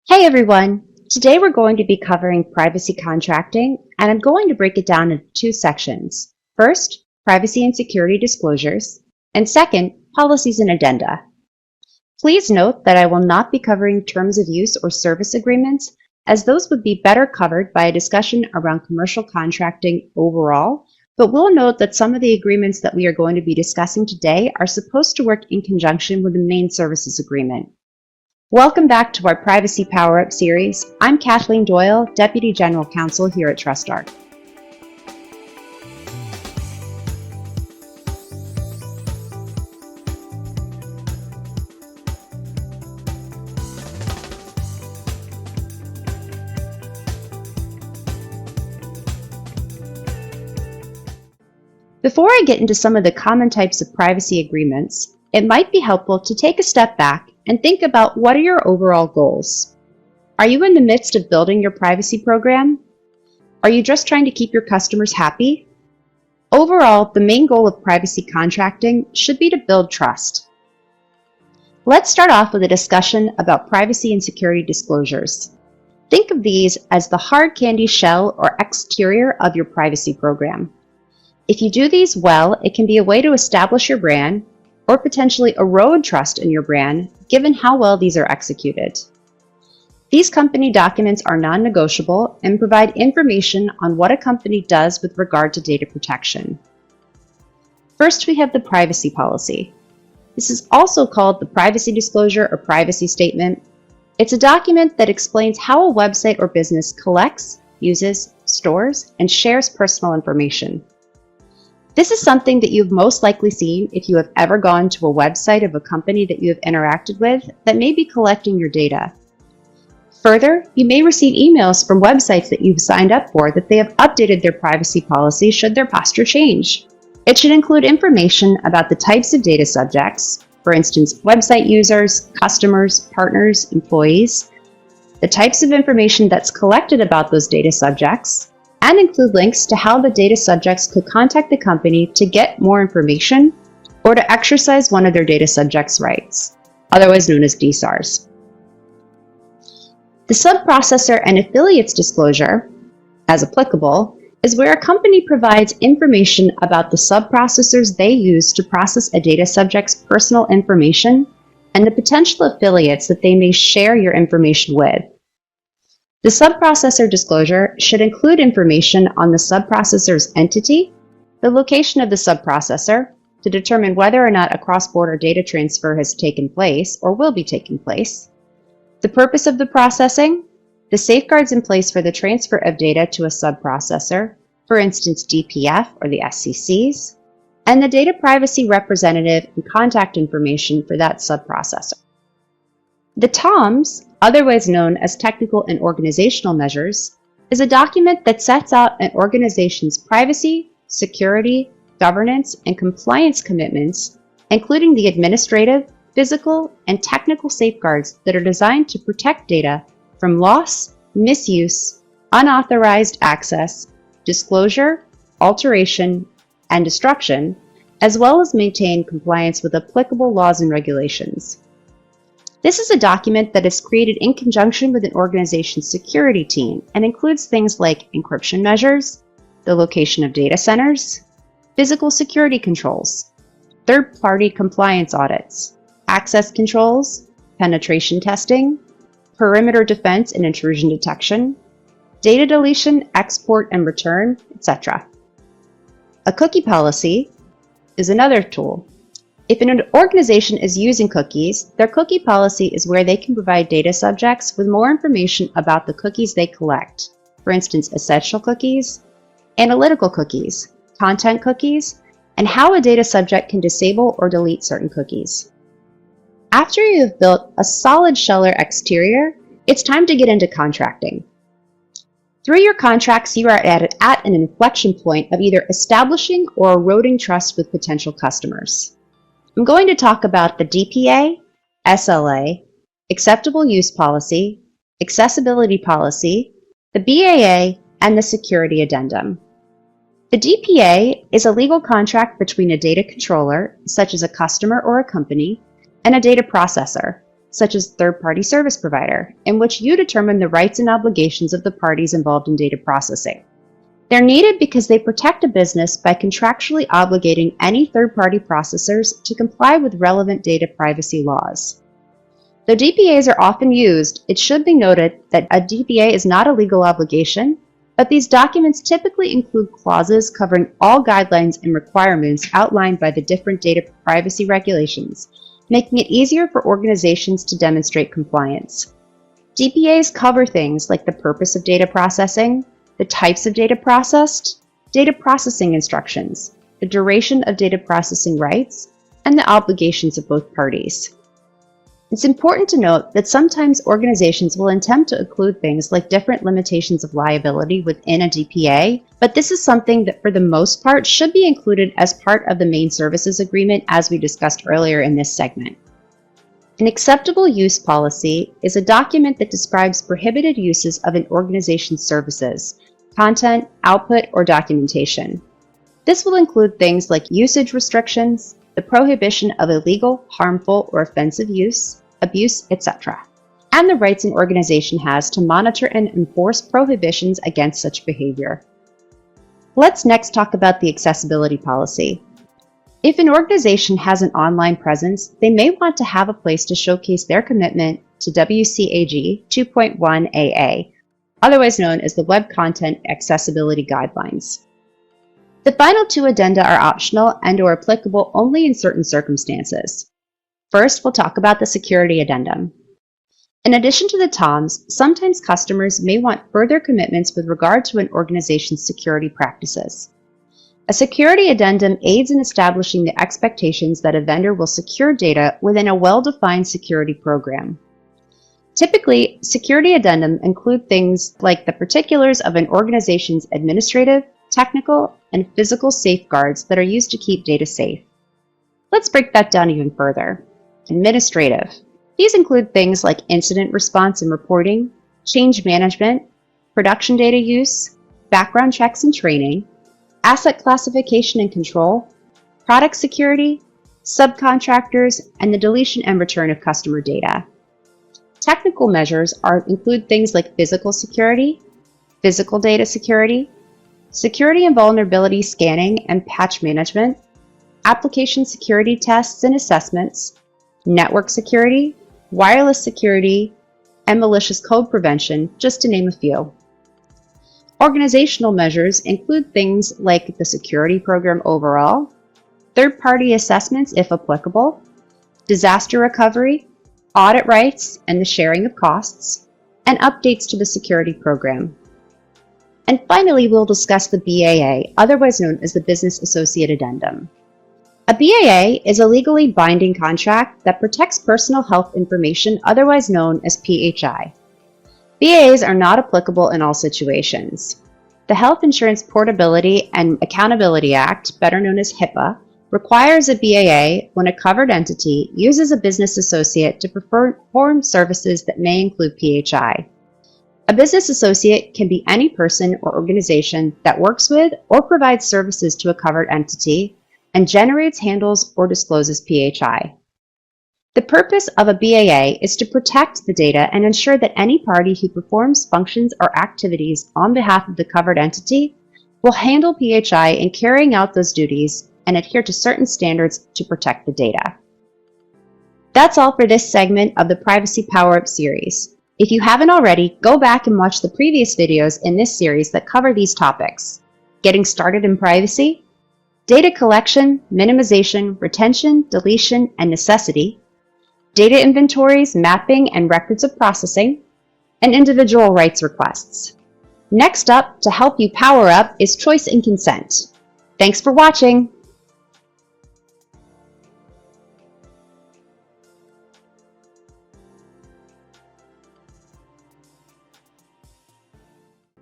Hey everyone! Today we're going to be covering privacy contracting, and I'm going to break it down into two sections. First, privacy and security disclosures, and second, policies and addenda. Please note that I will not be covering terms of use or service agreements, as those would be better covered by a discussion around commercial contracting overall, but we'll note that some of the agreements that we are going to be discussing today are supposed to work in conjunction with the main services agreement. Welcome back to our Privacy PowerUp series. I'm Cathleen Doyel, Deputy General Counsel here at TrustArc. Before I get into some of the common types of privacy agreements, it might be helpful to take a step back and think about what are your overall goals. Are you in the midst of building your privacy program? Are you just trying to keep your customers happy? Overall, the main goal of privacy contracting should be to build trust. Let's start off with a discussion about privacy and security disclosures. Think of these as the hard candy shell or exterior of your privacy program. If you do these well, it can be a way to establish your brand or potentially erode trust in your brand, given how well these are executed. These company documents are non-negotiable and provide information on what a company does with regard to data protection. First, we have the privacy policy. This is also called the privacy disclosure or privacy statement. It's a document that explains how a website or business collects, uses, stores, and shares personal information. This is something that you've most likely seen if you have ever gone to a website of a company that you have interacted with that may be collecting your data. Further, you may receive emails from websites that you've signed up for that they have updated their privacy policy should their posture change. It should include information about the types of data subjects, for instance, website users, customers, partners, employees, the types of information that's collected about those data subjects, and include links to how the data subjects could contact the company to get more information or to exercise one of their data subjects' rights, otherwise known as DSARs. The subprocessor and affiliates disclosure, as applicable, is where a company provides information about the subprocessors they use to process a data subject's personal information and the potential affiliates that they may share your information with. The subprocessor disclosure should include information on the subprocessor's entity, the location of the subprocessor, to determine whether or not a cross-border data transfer has taken place or will be taking place, the purpose of the processing, the safeguards in place for the transfer of data to a subprocessor, for instance DPF or the SCCs, and the data privacy representative and contact information for that subprocessor. The TOMS, otherwise known as Technical and Organizational Measures, is a document that sets out an organization's privacy, security, governance, and compliance commitments, including the administrative, physical, and technical safeguards that are designed to protect data from loss, misuse, unauthorized access, disclosure, alteration, and destruction, as well as maintain compliance with applicable laws and regulations. This is a document that is created in conjunction with an organization's security team and includes things like encryption measures, the location of data centers, physical security controls, third-party compliance audits, access controls, penetration testing, perimeter defense and intrusion detection, data deletion, export and return, etc. A cookie policy is another tool. If an organization is using cookies, their cookie policy is where they can provide data subjects with more information about the cookies they collect. For instance, essential cookies, analytical cookies, content cookies, and how a data subject can disable or delete certain cookies. After you have built a solid shell or exterior, it's time to get into contracting. Through your contracts, you are at an inflection point of either establishing or eroding trust with potential customers. I'm going to talk about the DPA, SLA, Acceptable Use Policy, Accessibility Policy, the BAA, and the Security Addendum. The DPA is a legal contract between a data controller, such as a customer or a company, and a data processor, such as third-party service provider, in which you determine the rights and obligations of the parties involved in data processing. They're needed because they protect a business by contractually obligating any third-party processors to comply with relevant data privacy laws. Though DPAs are often used, it should be noted that a DPA is not a legal obligation, but these documents typically include clauses covering all guidelines and requirements outlined by the different data privacy regulations, making it easier for organizations to demonstrate compliance. DPAs cover things like the purpose of data processing, the types of data processed, data processing instructions, the duration of data processing rights, and the obligations of both parties. It's important to note that sometimes organizations will attempt to include things like different limitations of liability within a DPA, but this is something that for the most part should be included as part of the main services agreement as we discussed earlier in this segment. An acceptable use policy is a document that describes prohibited uses of an organization's services, content, output, or documentation. This will include things like usage restrictions, the prohibition of illegal, harmful, or offensive use, abuse, etc., and the rights an organization has to monitor and enforce prohibitions against such behavior. Let's next talk about the accessibility policy. If an organization has an online presence, they may want to have a place to showcase their commitment to WCAG 2.1 AA, otherwise known as the Web Content Accessibility Guidelines. The final two addenda are optional and/or applicable only in certain circumstances. First, we'll talk about the security addendum. In addition to the TOMs, sometimes customers may want further commitments with regard to an organization's security practices. A security addendum aids in establishing the expectations that a vendor will secure data within a well-defined security program. Typically, security addendum include things like the particulars of an organization's administrative, technical, and physical safeguards that are used to keep data safe. Let's break that down even further. Administrative. These include things like incident response and reporting, change management, production data use, background checks and training, asset classification and control, product security, subcontractors, and the deletion and return of customer data. Technical measures include things like physical security, physical data security, security and vulnerability scanning and patch management, application security tests and assessments, network security, wireless security, and malicious code prevention, just to name a few. Organizational measures include things like the security program overall, third-party assessments if applicable, disaster recovery, audit rights and the sharing of costs, and updates to the security program. And finally, we'll discuss the BAA, otherwise known as the Business Associate Addendum. A BAA is a legally binding contract that protects personal health information, otherwise known as PHI. BAAs are not applicable in all situations. The Health Insurance Portability and Accountability Act, better known as HIPAA, requires a BAA when a covered entity uses a business associate to perform services that may include PHI. A business associate can be any person or organization that works with or provides services to a covered entity and generates, handles, or discloses PHI. The purpose of a BAA is to protect the data and ensure that any party who performs functions or activities on behalf of the covered entity will handle PHI in carrying out those duties and adhere to certain standards to protect the data. That's all for this segment of the Privacy PowerUp series. If you haven't already, go back and watch the previous videos in this series that cover these topics: getting started in privacy, data collection, minimization, retention, deletion, and necessity, data inventories, mapping, and records of processing, and individual rights requests. Next up, to help you power up, is choice and consent. Thanks for watching.